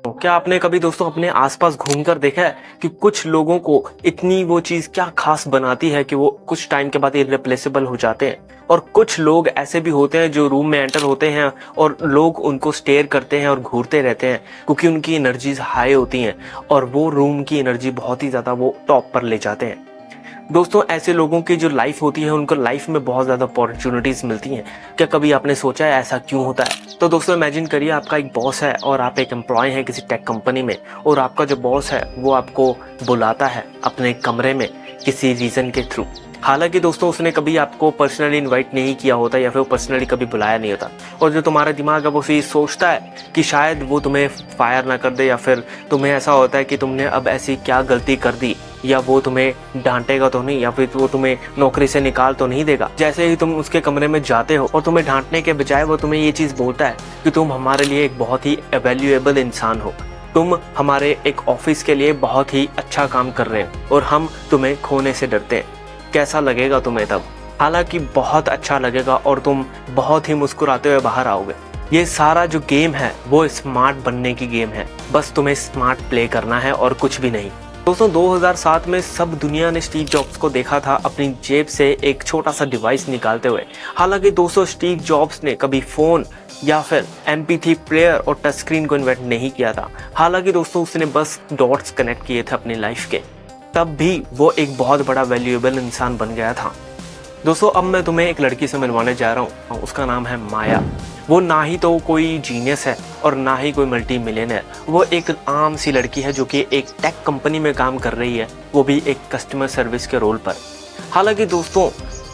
तो क्या आपने कभी दोस्तों अपने आसपास घूमकर देखा है कि कुछ लोगों को इतनी वो चीज क्या खास बनाती है कि वो कुछ टाइम के बाद इररिप्लेसेबल हो जाते हैं। और कुछ लोग ऐसे भी होते हैं जो रूम में एंटर होते हैं और लोग उनको स्टेयर करते हैं और घूरते रहते हैं क्योंकि उनकी एनर्जीज हाई होती हैं और वो रूम की एनर्जी बहुत ही ज्यादा वो टॉप पर ले जाते हैं। दोस्तों ऐसे लोगों की जो लाइफ होती है उनको लाइफ में बहुत ज़्यादा अपॉर्चुनिटीज़ मिलती हैं। क्या कभी आपने सोचा है ऐसा क्यों होता है? तो दोस्तों इमेजिन करिए आपका एक बॉस है और आप एक एम्प्लॉय हैं किसी टेक कंपनी में और आपका जो बॉस है वो आपको बुलाता है अपने कमरे में किसी रीज़न के थ्रू। हालांकि दोस्तों उसने कभी आपको पर्सनली इनवाइट नहीं किया होता या फिर वो पर्सनली कभी बुलाया नहीं होता और जो तुम्हारा दिमाग है वो फिर सोचता है कि शायद वो तुम्हें फायर ना कर दे या फिर तुम्हें ऐसा होता है कि तुमने अब ऐसी क्या गलती कर दी या वो तुम्हें डांटेगा तो नहीं या फिर वो तुम्हें नौकरी से निकाल तो नहीं देगा। जैसे ही तुम उसके कमरे में जाते हो और तुम्हें डांटने के बजाय वो तुम्हें ये चीज़ बोलता है कि तुम हमारे लिए एक बहुत ही वैल्यूएबल इंसान हो, तुम हमारे एक ऑफिस के लिए बहुत ही अच्छा काम कर रहे हो और हम तुम्हें खोने से डरते हैं। कैसा लगेगा तुम्हें तब? हालांकि बहुत अच्छा लगेगा और तुम बहुत ही मुस्कुराते हुए बाहर आओगे। ये सारा जो गेम है वो स्मार्ट बनने की गेम है, बस तुम्हें स्मार्ट प्ले करना है और कुछ भी नहीं। दोस्तों 2007 में सब दुनिया ने स्टीव जॉब्स को देखा था अपनी जेब से एक छोटा सा डिवाइस निकालते हुए। हालांकि दोस्तों स्टीव जॉब्स ने कभी फ़ोन या फिर MP3 प्लेयर और टच स्क्रीन को इन्वेंट नहीं किया था। हालांकि दोस्तों उसने बस डॉट्स कनेक्ट किए थे अपनी लाइफ के, तब भी वो एक बहुत बड़ा वैल्यूएबल इंसान बन गया था। दोस्तों अब मैं तुम्हें एक लड़की से मिलवाने जा रहा हूँ, उसका नाम है माया। वो ना ही तो कोई जीनियस है और ना ही कोई मल्टी मिलियनेयर, वो एक आम सी लड़की है जो कि एक टेक कंपनी में काम कर रही है, वो भी एक कस्टमर सर्विस के रोल पर। हालांकि दोस्तों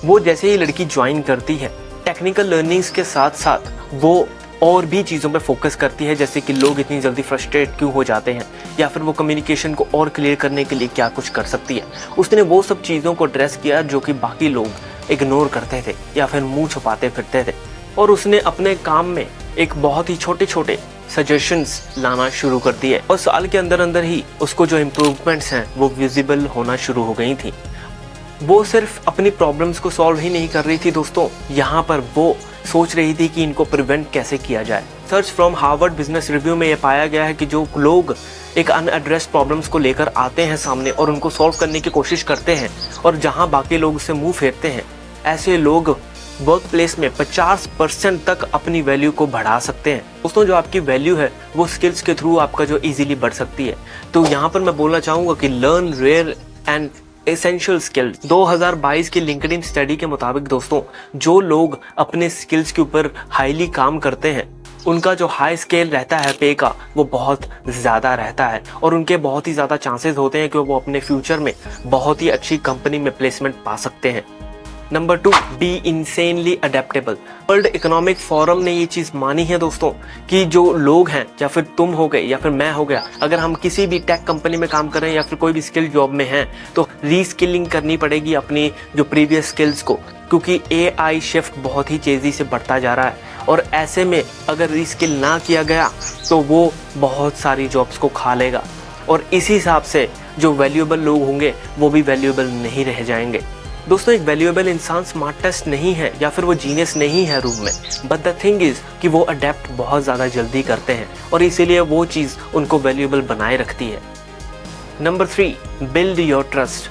वो जैसे ही लड़की ज्वाइन करती है टेक्निकल लर्निंग्स के साथ साथ वो और भी चीज़ों पे फोकस करती है, जैसे कि लोग इतनी जल्दी फ्रस्ट्रेट क्यों हो जाते हैं या फिर वो कम्युनिकेशन को और क्लियर करने के लिए क्या कुछ कर सकती है। उसने वो सब चीज़ों को एड्रेस किया जो कि बाकी लोग इग्नोर करते थे या फिर मुंह छुपाते फिरते थे, और उसने अपने काम में एक बहुत ही छोटे छोटे सजेशंस लाना शुरू कर दिए और साल के अंदर अंदर ही उसको जो इम्प्रूवमेंट्स हैं वो विजिबल होना शुरू हो गई थी। वो सिर्फ अपनी प्रॉब्लम्स को सॉल्व ही नहीं कर रही थी दोस्तों, यहाँ पर वो सोच रही थी कि इनको प्रिवेंट कैसे किया जाए। Search from Harvard business review में ये पाया गया है कि जो लोग एक अनएड्रेस्ड प्रॉब्लम्स को लेकर आते हैं सामने और उनको सॉल्व करने की कोशिश करते हैं और जहां बाकी लोग उससे मुंह फेरते हैं, ऐसे लोग वर्क प्लेस में 50% तक अपनी वैल्यू को बढ़ा सकते हैं। दोस्तों जो आपकी वैल्यू है वो स्किल्स के थ्रू आपका जो इजीली बढ़ सकती है। तो यहाँ पर मैं बोलना चाहूँगा कि learn rare and essential skill. 2022 की लिंक्डइन स्टडी के मुताबिक दोस्तों जो लोग अपने स्किल्स के ऊपर हाईली काम करते हैं उनका जो हाई स्केल रहता है पे का वो बहुत ज़्यादा रहता है और उनके बहुत ही ज़्यादा चांसेस होते हैं कि वो अपने फ्यूचर में बहुत ही अच्छी कंपनी में प्लेसमेंट पा सकते हैं। Number 2, be insanely adaptable. World Economic Forum ने ये चीज़ मानी है दोस्तों कि जो लोग हैं या फिर तुम हो गए या फिर मैं हो गया, अगर हम किसी भी टेक कंपनी में काम कर रहे हैं या फिर कोई भी स्किल जॉब में हैं तो रीस्किलिंग करनी पड़ेगी अपनी जो प्रीवियस स्किल्स को, क्योंकि AI शिफ्ट बहुत ही तेज़ी से बढ़ता जा रहा है और ऐसे में अगर रीस्किल ना किया गया तो वो बहुत सारी जॉब्स को खा लेगा और इसी हिसाब से जो वैल्यूएबल लोग होंगे वो भी वैल्यूएबल नहीं रह जाएंगे। दोस्तों एक वैल्यूएबल इंसान स्मार्टेस्ट नहीं है या फिर वो जीनियस नहीं है रूम में, बट द थिंग इज कि वो अडेप्ट बहुत ज़्यादा जल्दी करते हैं और इसीलिए वो चीज़ उनको वैल्यूएबल बनाए रखती है। Number 3, build your trust.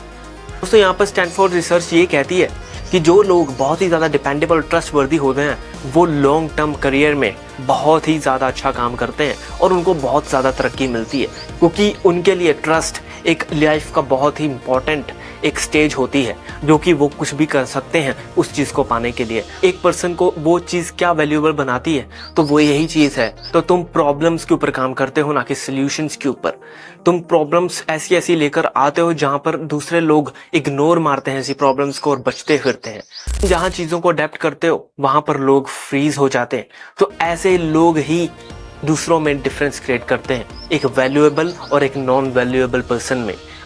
दोस्तों यहाँ पर स्टैनफोर्ड रिसर्च ये कहती है कि जो लोग बहुत ही ज़्यादा डिपेंडेबल ट्रस्टवर्दी होते हैं वो लॉन्ग टर्म करियर में बहुत ही ज़्यादा अच्छा काम करते हैं और उनको बहुत ज़्यादा तरक्की मिलती है, क्योंकि उनके लिए ट्रस्ट एक लाइफ का बहुत ही इम्पॉर्टेंट एक स्टेज होती है जो कि वो कुछ भी कर सकते हैं उस चीज़ को पाने के लिए। एक पर्सन को वो चीज़ क्या वैल्यूएबल बनाती है तो वो यही चीज़ है। तो तुम प्रॉब्लम्स के ऊपर काम करते हो ना कि सॉल्यूशंस के ऊपर। तुम प्रॉब्लम्स ऐसी ऐसी लेकर आते हो जहाँ पर दूसरे लोग इग्नोर मारते हैं ऐसी प्रॉब्लम्स को और बचते फिरते हैं। जहाँ चीज़ों को अडेप्ट करते हो वहाँ पर लोग फ्रीज हो जाते हैं। तो ऐसे लोग ही दूसरों में डिफरेंस क्रिएट करते हैं, एक वैल्यूएबल और एक नॉन वैल्यूएबल पर्सन में।